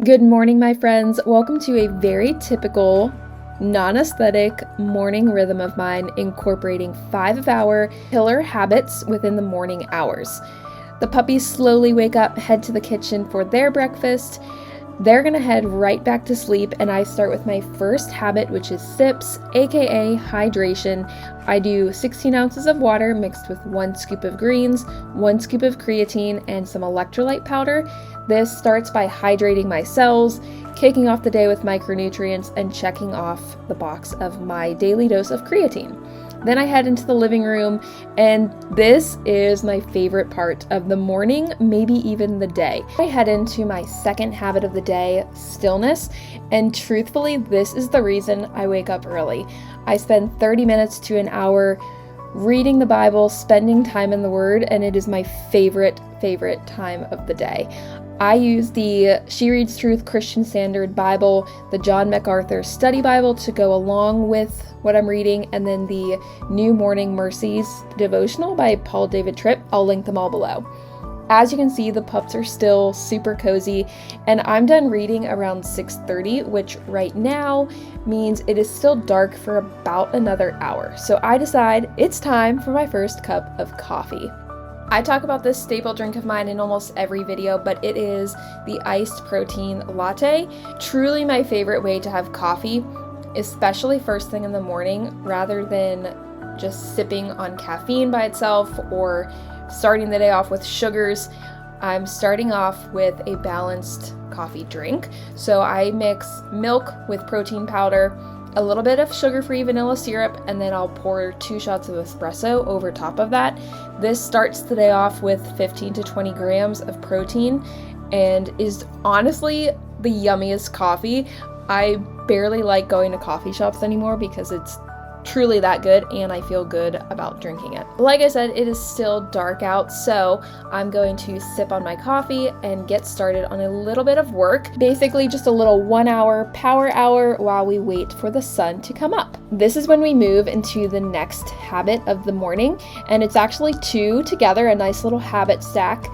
Good morning, my friends. Welcome to a very typical, non-aesthetic morning rhythm of mine, incorporating 5-hour pillar habits within the morning hours. The puppies slowly wake up, head to the kitchen for their breakfast. They're gonna head right back to sleep, and I start with my first habit, which is sips, aka hydration. I do 16 ounces of water mixed with 1 scoop of greens, 1 scoop of creatine, and some electrolyte powder. This starts by hydrating my cells, kicking off the day with micronutrients, and checking off the box of my daily dose of creatine. Then I head into the living room, and this is my favorite part of the morning, maybe even the day. I head into my second habit of the day, stillness, and truthfully, this is the reason I wake up early. I spend 30 minutes to an hour reading the Bible, spending time in the Word, and it is my favorite time of the day. I use the She Reads Truth Christian Standard Bible, the John MacArthur Study Bible to go along with what I'm reading, and then the New Morning Mercies devotional by Paul David Tripp. I'll link them all below. As you can see, the pups are still super cozy, and I'm done reading around 6:30, which right now means it is still dark for about another hour. So I decide it's time for my first cup of coffee. I talk about this staple drink of mine in almost every video, but it is the iced protein latte. Truly my favorite way to have coffee, especially first thing in the morning, rather than just sipping on caffeine by itself or starting the day off with sugars. I'm starting off with a balanced coffee drink. So I mix milk with protein powder, a little bit of sugar-free vanilla syrup, and then I'll pour 2 shots of espresso over top of that. This starts the day off with 15 to 20 grams of protein and is honestly the yummiest coffee. I barely like going to coffee shops anymore because it's truly that good and I feel good about drinking it. Like I said, it is still dark out, so I'm going to sip on my coffee and get started on a little bit of work. Basically just a little 1-hour power hour while we wait for the sun to come up. This is when we move into the next habit of the morning, and it's actually 2 together, a nice little habit stack.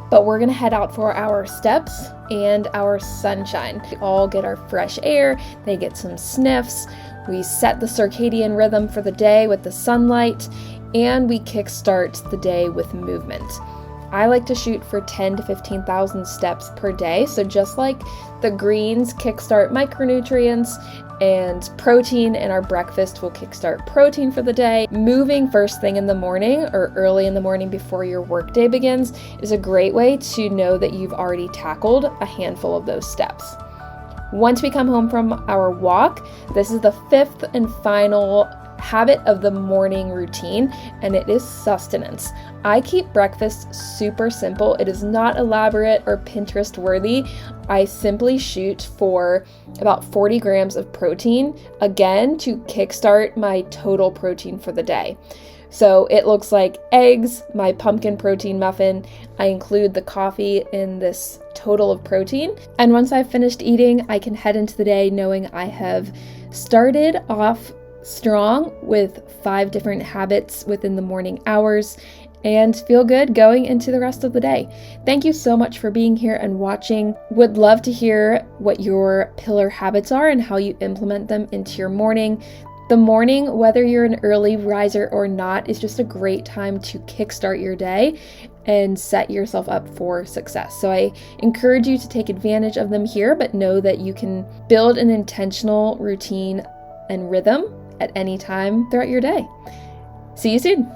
But we're gonna head out for our steps and our sunshine. We all get our fresh air, they get some sniffs, we set the circadian rhythm for the day with the sunlight, and we kickstart the day with movement. I like to shoot for 10 to 15,000 steps per day, so just like the greens kickstart micronutrients and protein in our breakfast will kickstart protein for the day, moving first thing in the morning or early in the morning before your workday begins is a great way to know that you've already tackled a handful of those steps. Once we come home from our walk, this is the 5th and final habit of the morning routine, and it is sustenance. I keep breakfast super simple. It is not elaborate or Pinterest worthy. I simply shoot for about 40 grams of protein, again, to kickstart my total protein for the day. So it looks like eggs, my pumpkin protein muffin. I include the coffee in this total of protein. And once I've finished eating, I can head into the day knowing I have started off strong with 5 different habits within the morning hours and feel good going into the rest of the day. Thank you so much for being here and watching. Would love to hear what your pillar habits are and how you implement them into your morning. The morning, whether you're an early riser or not, is just a great time to kickstart your day and set yourself up for success. So I encourage you to take advantage of them here, but know that you can build an intentional routine and rhythm at any time throughout your day. See you soon.